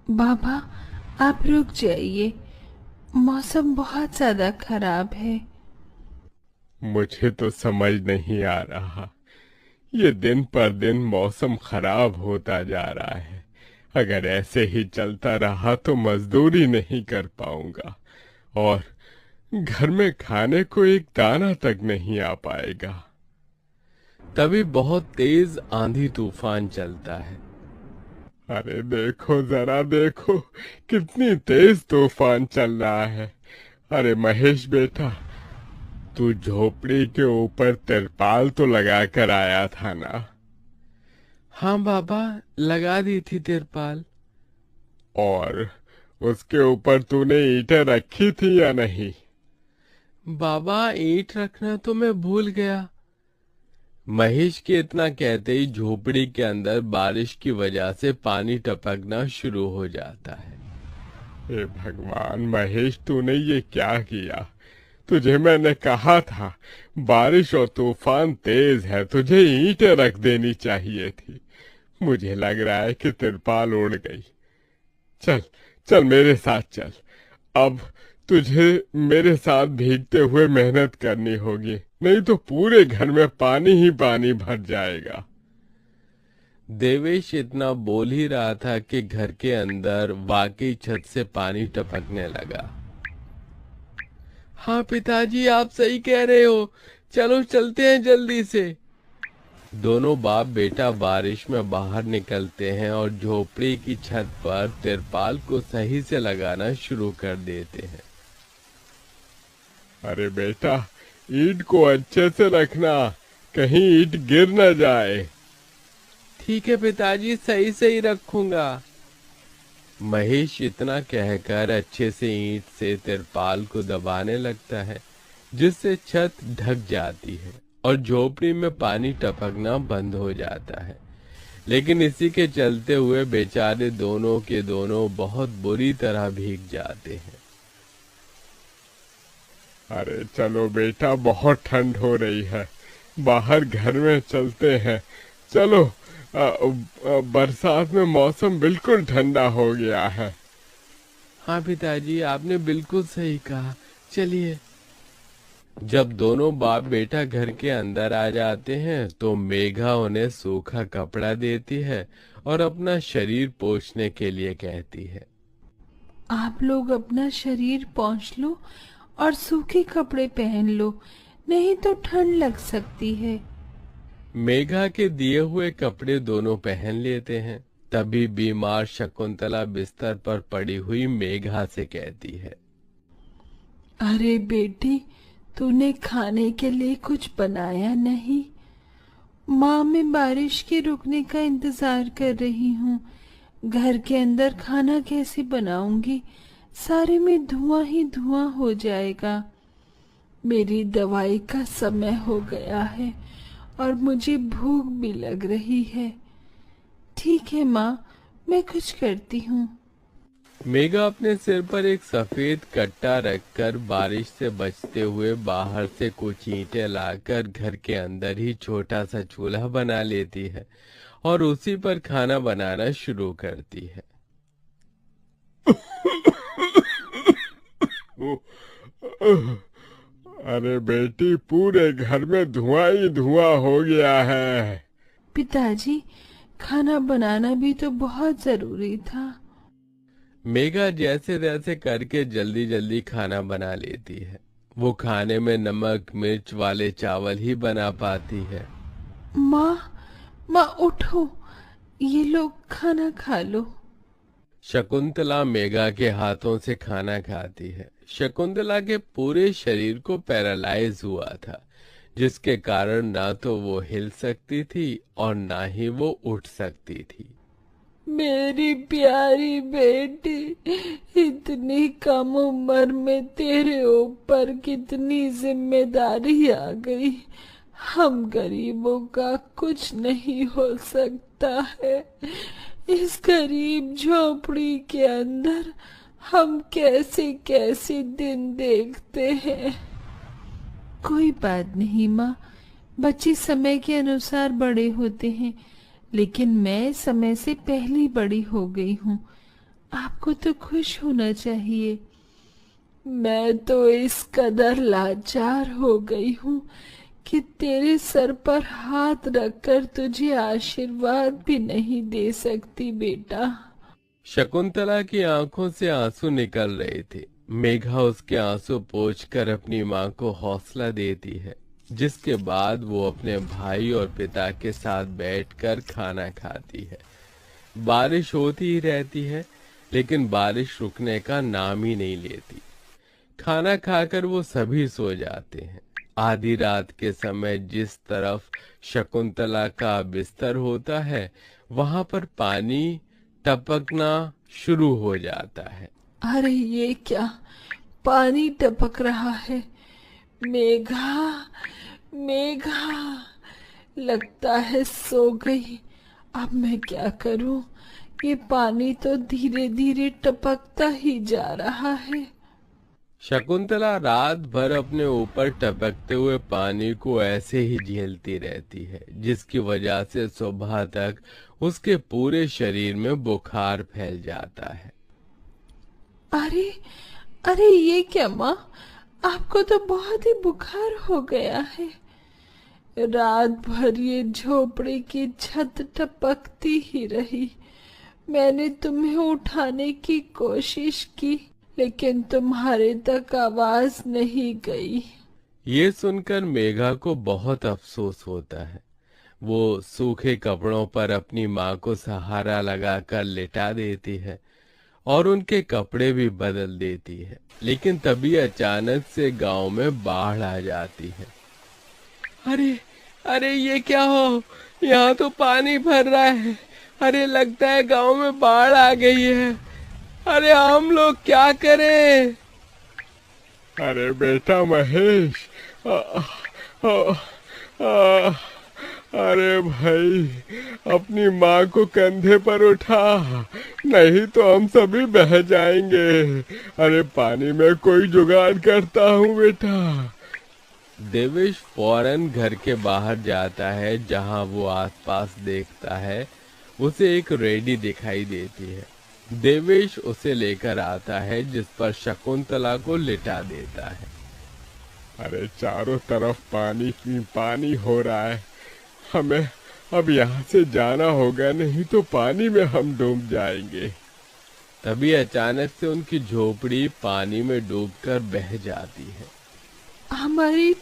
बाबा, आप रुक जाइए। मौसम बहुत ज्यादा खराब है। मुझे तो समझ नहीं आ रहा। ये दिन पर दिन मौसम खराब होता जा रहा है। अगर ऐसे ही चलता रहा तो मजदूरी नहीं कर पाऊंगा और घर में खाने को एक दाना तक नहीं आ पाएगा। तभी बहुत तेज आंधी तूफान चलता है। अरे देखो, जरा देखो, कितनी तेज तूफान चल रहा है। अरे महेश बेटा, तू झोपड़ी के ऊपर तिरपाल तो लगा कर आया था ना? हाँ बाबा, लगा दी थी तिरपाल। और उसके ऊपर तूने ईंटें रखी थी या नहीं? बाबा, ईंट रखना तो मैं भूल गया। महेश के इतना कहते ही झोपड़ी के अंदर बारिश की वजह से पानी टपकना शुरू हो जाता है। हे भगवान महेश, तूने ये क्या किया? तुझे मैंने कहा था बारिश और तूफान तेज है, तुझे ईंटें रख देनी चाहिए थी। मुझे लग रहा है कि तिरपाल उड़ गई। चल चल मेरे साथ चल। अब तुझे मेरे साथ भीगते हुए मेहनत करनी होगी, नहीं तो पूरे घर में पानी ही पानी भर जाएगा। देवेश इतना बोल ही रहा था कि घर के अंदर वाकई छत से पानी टपकने लगा। हाँ पिताजी, आप सही कह रहे हो। चलो चलते हैं जल्दी से। दोनों बाप बेटा बारिश में बाहर निकलते हैं और झोपड़ी की छत पर तिरपाल को सही से लगाना शुरू कर देते हैं। अरे बेटा, ईंट को अच्छे से रखना, कहीं ईंट गिर न जाए। ठीक है पिताजी, सही सही रखूंगा। महेश इतना कहकर अच्छे से ईंट से तिरपाल को दबाने लगता है, जिससे छत ढक जाती है और झोपड़ी में पानी टपकना बंद हो जाता है। लेकिन इसी के चलते हुए बेचारे दोनों के दोनों बहुत बुरी तरह भीग जाते हैं। अरे चलो बेटा, बहुत ठंड हो रही है, बाहर घर में चलते हैं। चलो, बरसात में मौसम बिल्कुल ठंडा हो गया है। हाँ पिताजी, आपने बिल्कुल सही कहा। चलिए। जब दोनों बाप बेटा घर के अंदर आ जाते हैं तो मेघा उन्हें सूखा कपड़ा देती है और अपना शरीर पोंछने के लिए कहती है। आप लोग अपना शरीर पोंछ लो और सूखे कपड़े पहन लो, नहीं तो ठंड लग सकती है। मेघा के दिए हुए कपड़े दोनों पहन लेते हैं। तभी बीमार शकुंतला बिस्तर पर पड़ी हुई मेघा से कहती है। अरे बेटी, तूने खाने के लिए कुछ बनाया नहीं? माँ, मैं बारिश के रुकने का इंतजार कर रही हूँ। घर के अंदर खाना कैसे बनाऊंगी? सारे में धुआं ही धुआं हो जाएगा। मेरी दवाई का समय हो गया है और मुझे भूख भी लग रही है। ठीक है माँ, मैं कुछ करती हूँ। मेघा अपने सिर पर एक सफेद कट्टा रखकर बारिश से बचते हुए बाहर से कुछ ईंटें लाकर घर के अंदर ही छोटा सा चूल्हा बना लेती है और उसी पर खाना बनाना शुरू करती है। अरे बेटी, पूरे घर में धुआं ही धुआं हो गया है। पिताजी, खाना बनाना भी तो बहुत जरूरी था। मेघा जैसे तैसे करके जल्दी जल्दी खाना बना लेती है। वो खाने में नमक मिर्च वाले चावल ही बना पाती है। माँ, माँ उठो, ये लोग खाना खा लो। शकुंतला मेघा के हाथों से खाना खाती है। शकुंतला के पूरे शरीर को पैरालाइज हुआ था, जिसके कारण ना तो वो हिल सकती थी और ना ही वो उठ सकती थी। मेरी प्यारी बेटी, इतनी कम उम्र में तेरे ऊपर कितनी जिम्मेदारी आ गई। हम गरीबों का कुछ नहीं हो सकता है। इस गरीब झोपड़ी के अंदर हम कैसे कैसे दिन देखते हैं। कोई बात नहीं माँ, बच्चे समय के अनुसार बड़े होते हैं, लेकिन मैं समय से पहले बड़ी हो गई हूँ। आपको तो खुश होना चाहिए। मैं तो इस कदर लाचार हो गई हूँ कि तेरे सर पर हाथ रखकर तुझे आशीर्वाद भी नहीं दे सकती बेटा। शकुंतला की आंखों से आंसू निकल रहे थे। मेघा उसके आंसू पोंछकर अपनी माँ को हौसला देती है, जिसके बाद वो अपने भाई और पिता के साथ बैठकर खाना खाती है। बारिश होती ही रहती है, लेकिन बारिश रुकने का नाम ही नहीं लेती। खाना खाकर वो सभी सो जाते हैं। आधी रात के समय जिस तरफ शकुंतला का बिस्तर होता है, वहां पर पानी टपकना शुरू हो जाता है। अरे ये क्या, पानी टपक रहा है। मेघा, मेघा, लगता है सो गई। अब मैं क्या करूं? ये पानी तो धीरे धीरे टपकता ही जा रहा है। शकुंतला रात भर अपने ऊपर टपकते हुए पानी को ऐसे ही झेलती रहती है, जिसकी वजह से सुबह तक उसके पूरे शरीर में बुखार फैल जाता है। अरे, अरे ये क्या माँ, आपको तो बहुत ही बुखार हो गया है। रात भर ये झोपड़ी की छत टपकती ही रही। मैंने तुम्हें उठाने की कोशिश की, लेकिन तुम्हारे तक आवाज नहीं गई। ये सुनकर मेघा को बहुत अफसोस होता है। वो सूखे कपड़ों पर अपनी माँ को सहारा लगाकर लिटा देती है और उनके कपड़े भी बदल देती है। लेकिन तभी अचानक से गांव में बाढ़ आ जाती है। अरे, अरे ये क्या हो, यहाँ तो पानी भर रहा है। अरे लगता है गांव में बाढ़ आ गई है। अरे हम लोग क्या करें? अरे बेटा महेश, आ, आ, आ, अरे भाई, अपनी माँ को कंधे पर उठा, नहीं तो हम सभी बह जाएंगे। अरे पानी में कोई जुगाड़ करता हूँ बेटा। देवेश फौरन घर के बाहर जाता है। जहां वो आसपास देखता है, उसे एक रेडी दिखाई देती है। देवेश उसे लेकर आता है, जिस पर शकुंतला को लिटा देता है। अरे चारों तरफ पानी ही पानी हो रहा है। हमें अब यहाँ से जाना होगा, नहीं तो पानी में हम डूब जाएंगे। तभी अचानक से उनकी झोपड़ी पानी में डूबकर बह जाती है। हमारी